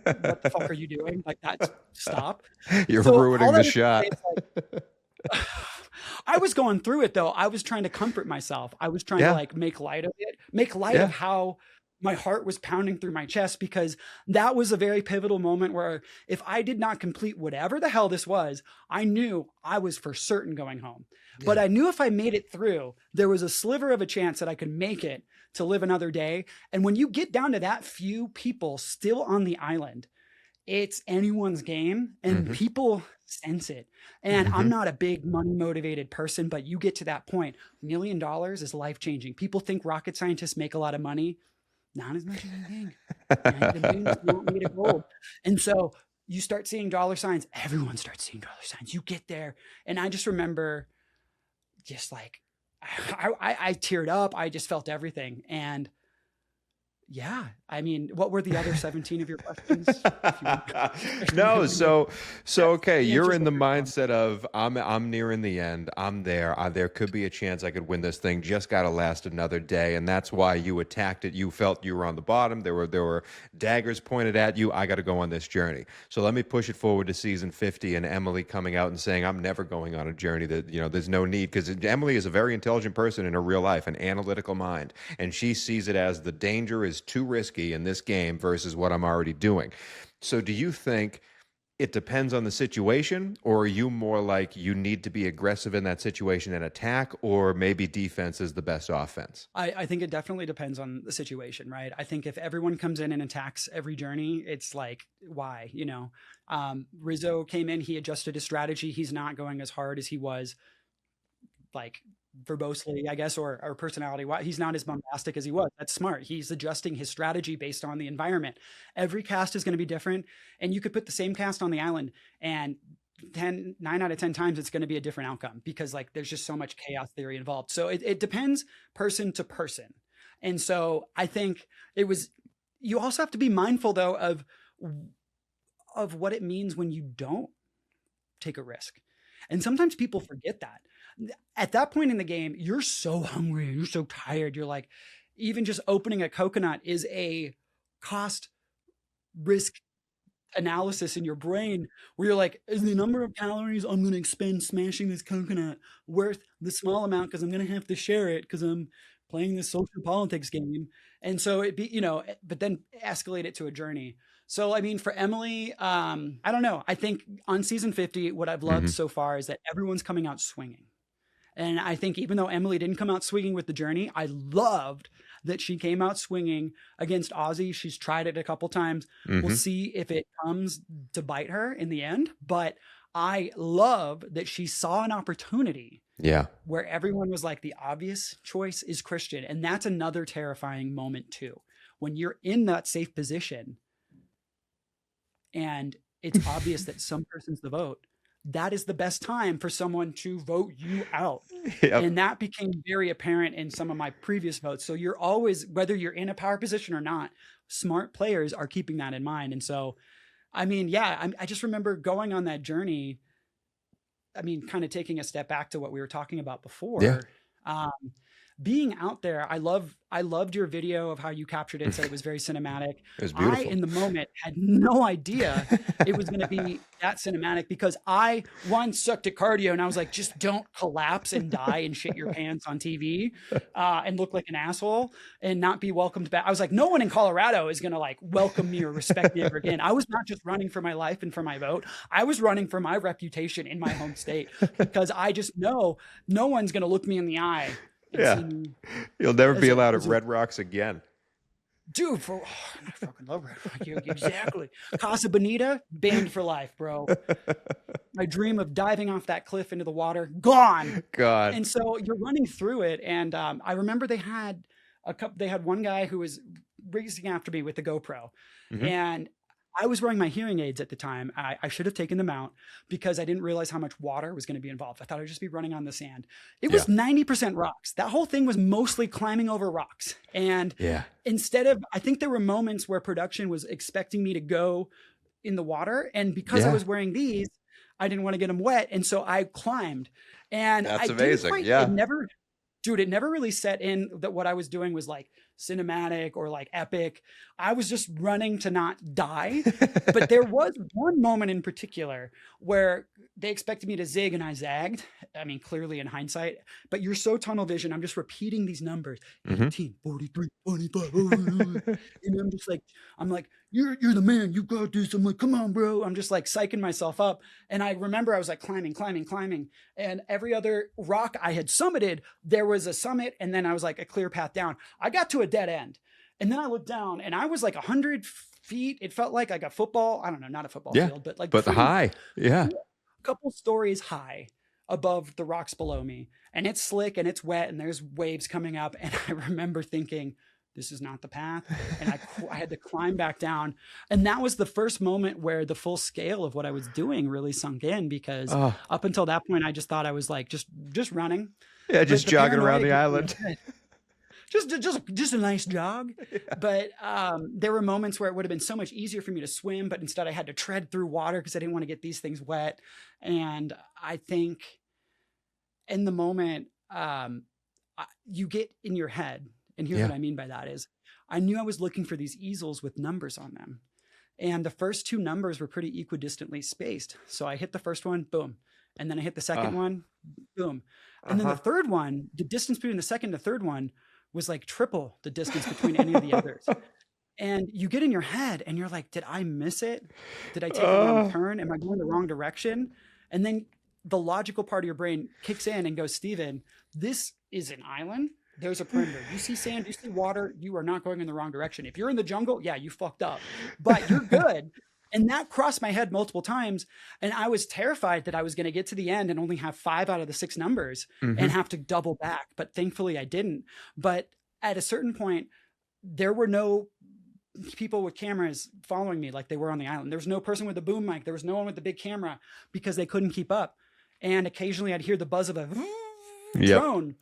What the fuck are you doing? Like, that's stop. You're ruining the shot. I was going through it though. I was trying to comfort myself. I was trying to like make light of it, of how my heart was pounding through my chest, because that was a very pivotal moment where if I did not complete whatever the hell this was, I knew I was for certain going home. Yeah. But I knew if I made it through, there was a sliver of a chance that I could make it to live another day. And when you get down to that few people still on the island, it's anyone's game, and people sense it. And I'm not a big money motivated person, but you get to that point, $1 million is life changing. People think rocket scientists make a lot of money. Not as much as you think. Right? The moon's not made of gold. And so you start seeing dollar signs. Everyone starts seeing dollar signs. You get there. And I just remember just like, I teared up. I just felt everything. And yeah, I mean, what were the other 17 of your questions? No, so okay, you're in the mindset of I'm nearing the end. I'm there. There could be a chance I could win this thing. Just got to last another day, and that's why you attacked it. You felt you were on the bottom. There were daggers pointed at you. I got to go on this journey. So let me push it forward to season 50, and Emily coming out and saying, "I'm never going on a journey. That there's no need," because Emily is a very intelligent person in her real life, an analytical mind, and she sees it as the danger is too risky in this game versus what I'm already doing. So do you think it depends on the situation, or are you more like you need to be aggressive in that situation and attack, or maybe defense is the best offense? I think it definitely depends on the situation, right? I think if everyone comes in and attacks every journey, it's like, why? You know, Rizzo came in, he adjusted his strategy. He's not going as hard as he was, like, verbosely, I guess, or personality. He's not as bombastic as he was. That's smart. He's adjusting his strategy based on the environment. Every cast is going to be different, and you could put the same cast on the island, and 9 out of 10 times it's going to be a different outcome, because like there's just so much chaos theory involved. So it depends person to person. And so I think you also have to be mindful though of what it means when you don't take a risk. And sometimes people forget that. At that point in the game, you're so hungry, you're so tired. You're like, even just opening a coconut is a cost risk analysis in your brain, where you're like, is the number of calories I'm going to expend smashing this coconut worth the small amount, because I'm going to have to share it because I'm playing this social politics game? And so but then escalate it to a journey. So, I mean, for Emily, I don't know. I think on season 50, what I've loved so far is that everyone's coming out swinging. And I think even though Emily didn't come out swinging with the journey, I loved that she came out swinging against Ozzy. She's tried it a couple times. We'll see if it comes to bite her in the end. But I love that she saw an opportunity. Yeah. Where everyone was like, the obvious choice is Christian. And that's another terrifying moment too. When you're in that safe position and it's obvious that some person's the vote, that is the best time for someone to vote you out. Yep. And that became very apparent in some of my previous votes. So you're always, whether you're in a power position or not, smart players are keeping that in mind. And so, I mean, yeah, I just remember going on that journey. I mean, kind of taking a step back to what we were talking about before. Yeah. Being out there, I loved your video of how you captured it. Said it was very cinematic. It was beautiful. I, in the moment, had no idea it was going to be that cinematic, because I once sucked at cardio and I was like, just don't collapse and die and shit your pants on TV and look like an asshole and not be welcomed back. I was like, no one in Colorado is going to like welcome me or respect me ever again. I was not just running for my life and for my vote. I was running for my reputation in my home state, because I just know no one's going to look me in the eye. Yeah. You'll never be allowed at Red Rocks again. Dude, I fucking love Red Rock. Exactly. Casa Bonita, banned for life, bro. My dream of diving off that cliff into the water, gone. God. And so you're running through it. And I remember they had one guy who was racing after me with the GoPro. And I was wearing my hearing aids at the time. I should have taken them out, because I didn't realize how much water was going to be involved. I thought I'd just be running on the sand. It was 90% rocks. That whole thing was mostly climbing over rocks. And instead of, I think there were moments where production was expecting me to go in the water. And because I was wearing these, I didn't want to get them wet. And so I climbed. And that's amazing. It never really set in that what I was doing was like cinematic or like epic. I was just running to not die. But there was one moment in particular where they expected me to zig and I zagged. I mean, clearly in hindsight, but you're so tunnel vision. I'm just repeating these numbers, 18, 43, 45. And I'm like, you're the man. You got this. I'm like, come on, bro. I'm just like psyching myself up. And I remember I was like climbing. And every other rock I had summited, there was a summit. And then I was like a clear path down. I got to a dead end. And then I looked down and I was like 100 feet. It felt like a football. I don't know, not a football field, but like the high. Yeah. A couple stories high above the rocks below me. And it's slick and it's wet and there's waves coming up. And I remember thinking, this is not the path. And I had to climb back down. And that was the first moment where the full scale of what I was doing really sunk in, because up until that point, I just thought I was like, just running. Yeah, just jogging around the island. Just a nice jog. But there were moments where it would have been so much easier for me to swim, but instead I had to tread through water because I didn't want to get these things wet. And I think in the moment, you get in your head. And here's what I mean by that is I knew I was looking for these easels with numbers on them. And the first two numbers were pretty equidistantly spaced. So I hit the first one, boom. And then I hit the second one, boom. And then the third one, the distance between the second and the third one was like triple the distance between any of the others. And you get in your head and you're like, did I miss it? Did I take a wrong turn? Am I going the wrong direction? And then the logical part of your brain kicks in and goes, Steven, this is an island. There's a perimeter. You see sand, you see water, you are not going in the wrong direction. If you're in the jungle, yeah, you fucked up, but you're good. And that crossed my head multiple times. And I was terrified that I was going to get to the end and only have 5 out of the 6 numbers and have to double back. But thankfully I didn't. But at a certain point, there were no people with cameras following me like they were on the island. There was no person with a boom mic. There was no one with the big camera because they couldn't keep up. And occasionally I'd hear the buzz of a drone.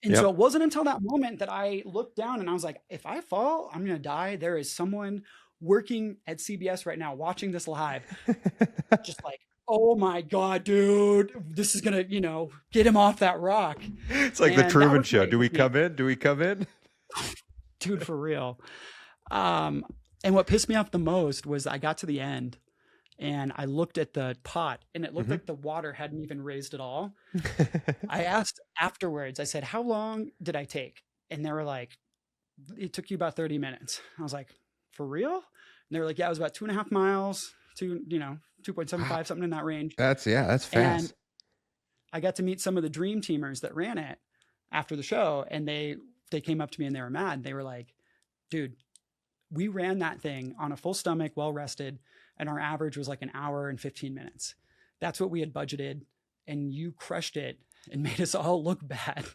And so it wasn't until that moment that I looked down and I was like, if I fall, I'm going to die. There is someone working at CBS right now watching this live, just like, oh my God, dude, this is going to, get him off that rock. It's like the Truman Show. Do we come in? Do we come in? Dude, for real. And what pissed me off the most was I got to the end and I looked at the pot and it looked like the water hadn't even raised at all. I asked afterwards, I said, how long did I take? And they were like, it took you about 30 minutes. I was like, for real? And they were like, yeah, it was about 2.5 miles to, 2.75, something in that range. That's fast. And I got to meet some of the dream teamers that ran it after the show. And they came up to me and they were mad. They were like, dude, we ran that thing on a full stomach, well rested, and our average was like an hour and 15 minutes. That's what we had budgeted, and you crushed it and made us all look bad.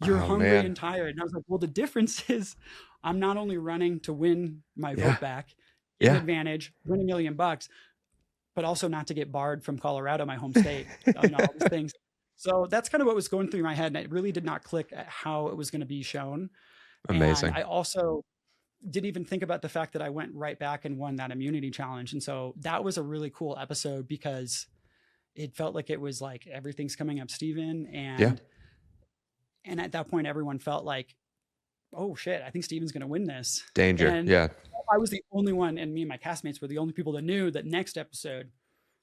You're hungry and tired. And I was like, well, the difference is I'm not only running to win my vote back, get an advantage, win $1 million, but also not to get barred from Colorado, my home state, all these things. So that's kind of what was going through my head, and it really did not click at how it was going to be shown. Amazing. And I also didn't even think about the fact that I went right back and won that immunity challenge. And so that was a really cool episode because it felt like it was like everything's coming up Steven. And at that point, everyone felt like, oh shit, I think Steven's going to win this. Danger. And I was the only one, and me and my castmates were the only people that knew that next episode,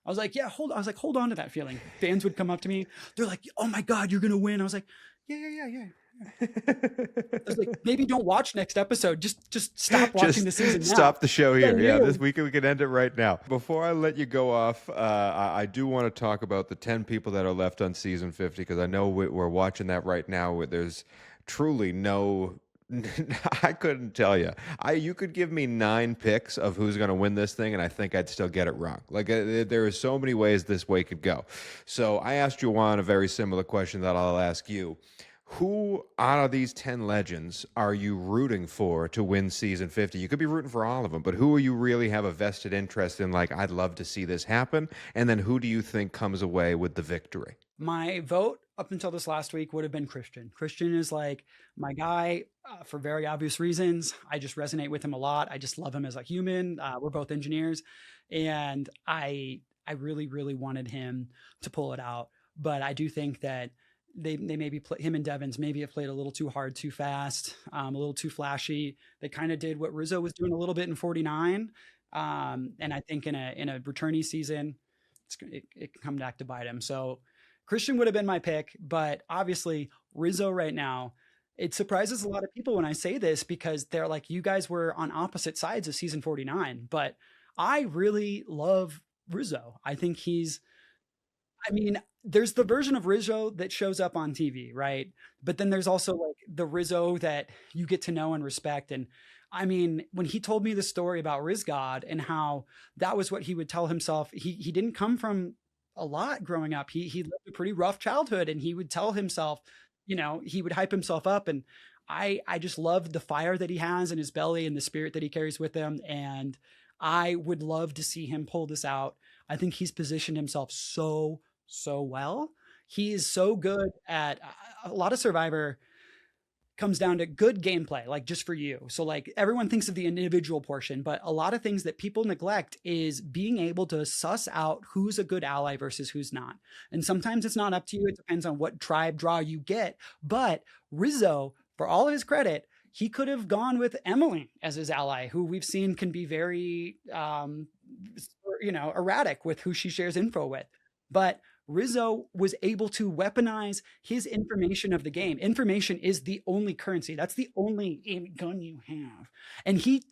I was like, hold on to that feeling. Fans would come up to me. They're like, oh my God, you're going to win. I was like, yeah. I was like, maybe don't watch next episode. Just stop watching the season now. Stop the show here. Yeah, this week we can end it right now. Before I let you go off, I do want to talk about the 10 people that are left on season 50 because I know we're watching that right now. Where there's truly no. I couldn't tell you. You could give me 9 picks of who's going to win this thing, and I think I'd still get it wrong. Like there are so many ways this way could go. So I asked Juwan a very similar question that I'll ask you. Who out of these 10 legends are you rooting for to win season 50? You could be rooting for all of them, but who are you really have a vested interest in? Like, I'd love to see this happen. And then who do you think comes away with the victory? My vote up until this last week would have been Christian. Christian is like my guy for very obvious reasons. I just resonate with him a lot. I just love him as a human. We're both engineers, and I really, really wanted him to pull it out. But I do think that they maybe him and Devins maybe have played a little too hard, too fast, a little too flashy. They kind of did what Rizzo was doing a little bit in 49. And I think in a returnee season, it can come back to bite him. So Christian would have been my pick, but obviously Rizzo right now, it surprises a lot of people when I say this because they're like, you guys were on opposite sides of season 49, but I really love Rizzo. I think there's the version of Rizzo that shows up on TV, right? But then there's also like the Rizzo that you get to know and respect. And I mean, when he told me the story about Rizgod and how that was what he would tell himself, he didn't come from a lot growing up. He lived a pretty rough childhood, and he would tell himself, he would hype himself up. And I just loved the fire that he has in his belly and the spirit that he carries with him. And I would love to see him pull this out. I think he's positioned himself so well. He is so good at a lot of Survivor comes down to good gameplay, like just for you. So like everyone thinks of the individual portion, but a lot of things that people neglect is being able to suss out who's a good ally versus who's not. And sometimes it's not up to you. It depends on what tribe draw you get. But Rizzo, for all of his credit, he could have gone with Emily as his ally, who we've seen can be very, erratic with who she shares info with. But Rizzo was able to weaponize his information of the game. Information is the only currency. That's the only gun you have. And he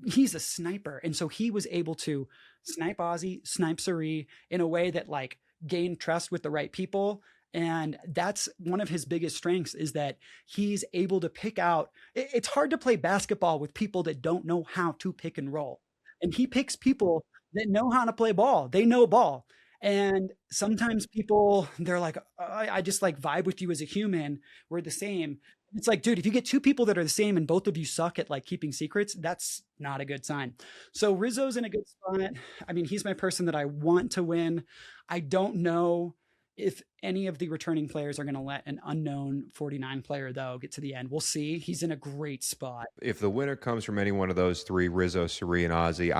he's a sniper. And so he was able to snipe Ozzy, snipe Suri in a way that like gained trust with the right people. And that's one of his biggest strengths, is that he's able to pick out. It's hard to play basketball with people that don't know how to pick and roll. And he picks people that know how to play ball. They know ball. And sometimes people, they're like, I just like vibe with you as a human. We're the same. It's like, dude, if you get two people that are the same and both of you suck at like keeping secrets, that's not a good sign. So Rizzo's in a good spot. I mean, he's my person that I want to win. I don't know if any of the returning players are going to let an unknown 49 player, though, get to the end. We'll see. He's in a great spot. If the winner comes from any one of those three, Rizzo, Suri, and Ozzy,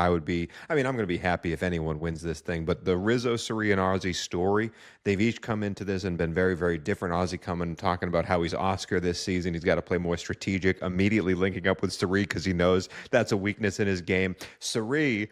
I'm going to be happy if anyone wins this thing. But the Rizzo, Suri, and Ozzy story, they've each come into this and been very, very different. Ozzy coming and talking about how he's Oscar this season. He's got to play more strategic, immediately linking up with Suri because he knows that's a weakness in his game. Suri,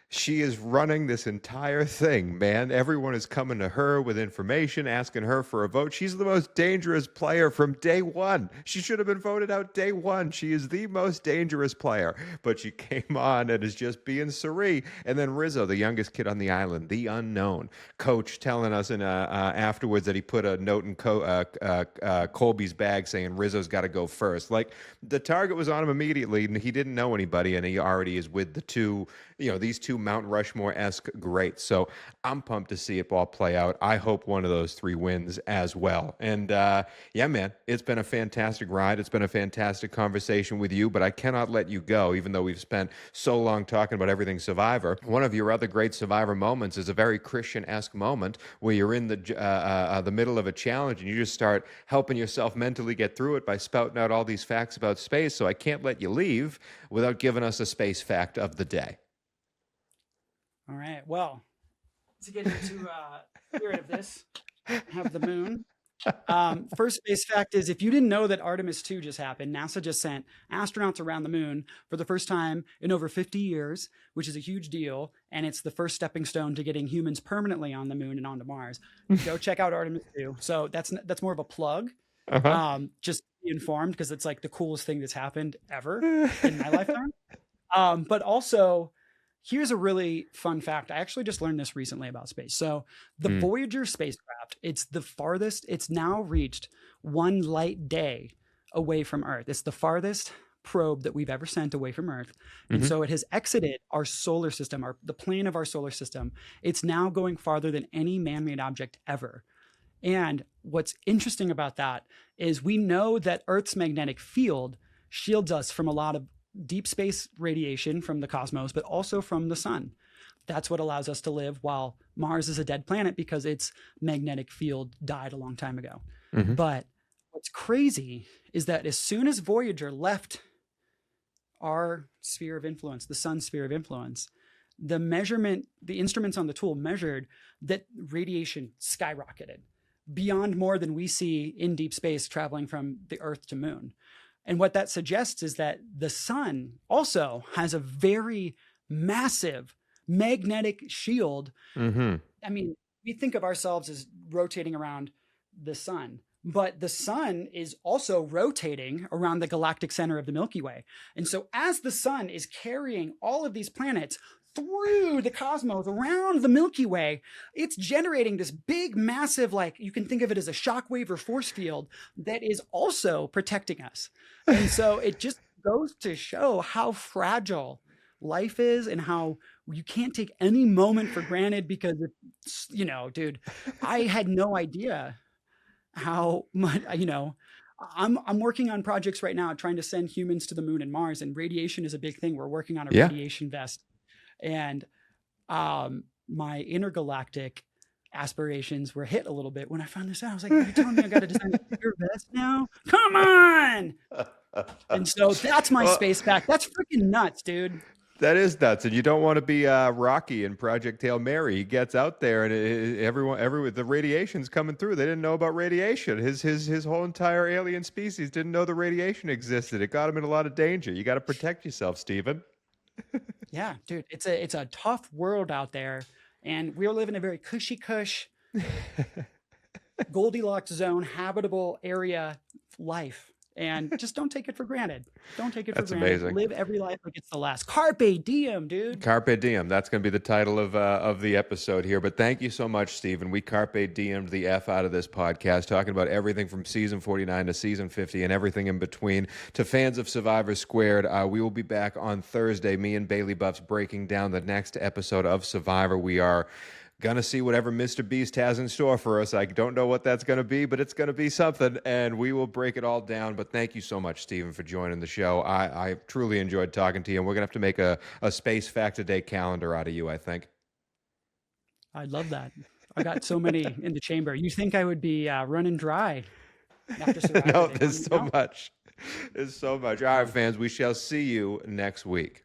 she is running this entire thing, man. Everyone is coming to her with information, asking her for a vote. She's the most dangerous player from day one. She should have been voted out day one. She is the most dangerous player. But she came on and is just being Suri. And then Rizzo, the youngest kid on the island, the unknown. Coach telling us afterwards that he put a note in Colby's bag saying Rizzo's got to go first. Like, the target was on him immediately, and he didn't know anybody, and he already is with the two, these two Mount Rushmore-esque greats. So I'm pumped to see it all play out. I hope one of those three wins as well. And yeah, man, it's been a fantastic ride. It's been a fantastic conversation with you, but I cannot let you go, even though we've spent so long talking about everything Survivor. One of your other great Survivor moments is a very Christian-esque moment where you're in the middle of a challenge and you just start helping yourself mentally get through it by spouting out all these facts about space. So I can't let you leave without giving us a space fact of the day. All right. Well, to get into the spirit of this, have the moon. First space fact is, if you didn't know that Artemis 2 just happened, NASA just sent astronauts around the moon for the first time in over 50 years, which is a huge deal. And it's the first stepping stone to getting humans permanently on the moon and onto Mars. Go check out Artemis 2. So that's more of a plug. Just be informed, because it's like the coolest thing that's happened ever in my lifetime. But also, here's a really fun fact. I actually just learned this recently about space. So the Voyager spacecraft, it's the farthest, it's now reached 1 light day away from Earth. It's the farthest probe that we've ever sent away from Earth. And so it has exited our solar system, the plane of our solar system. It's now going farther than any man-made object ever. And what's interesting about that is we know that Earth's magnetic field shields us from a lot of deep space radiation from the cosmos, but also from the sun. That's what allows us to live, while Mars is a dead planet because its magnetic field died a long time ago. But what's crazy is that as soon as Voyager left our sphere of influence, the sun's sphere of influence, the instruments on the tool measured that radiation skyrocketed beyond more than we see in deep space traveling from the Earth to moon. And what that suggests is that the sun also has a very massive magnetic shield. I mean, we think of ourselves as rotating around the sun, but the sun is also rotating around the galactic center of the Milky Way. And so as the sun is carrying all of these planets through the cosmos around the Milky Way, it's generating this big, massive, like, you can think of it as a shockwave or force field that is also protecting us. And so it just goes to show how fragile life is and how you can't take any moment for granted, because, dude, I had no idea how much, I'm working on projects right now trying to send humans to the moon and Mars, and radiation is a big thing. We're working on a radiation vest. And my intergalactic aspirations were hit a little bit when I found this out. I was like, you're telling me I got to design a bigger vest now? Come on! And so that's my space fact. That's freaking nuts, dude. That is nuts. And you don't want to be Rocky in Project Hail Mary. He gets out there and the radiation's coming through. They didn't know about radiation. His whole entire alien species didn't know the radiation existed. It got him in a lot of danger. You got to protect yourself, Steven. Yeah, dude, it's a tough world out there, and we're living a very cushy Goldilocks zone, habitable area life. and just don't take it for granted. Don't take it for That's granted. amazing. Live every life like it's the last. Carpe diem, dude. Carpe diem. That's going to be the title of the episode here. But thank you so much, Steven. We carpe diem the F out of this podcast, talking about everything from season 49 to season 50 and everything in between. To fans of Survivor Squared, we will be back on Thursday. Me and Bailey Buffs breaking down the next episode of Survivor. We are gonna see whatever Mr. Beast has in store for us. I don't know what that's gonna be, but it's gonna be something, and we will break it all down. But thank you so much, Steven, for joining the show. I truly enjoyed talking to you, and we're gonna have to make a Space Fact a Day calendar out of you, I think. I love that. I got so many in the chamber. You think I would be running dry after Survivor No, Day? there's so much. There's so much. All right, fans, we shall see you next week.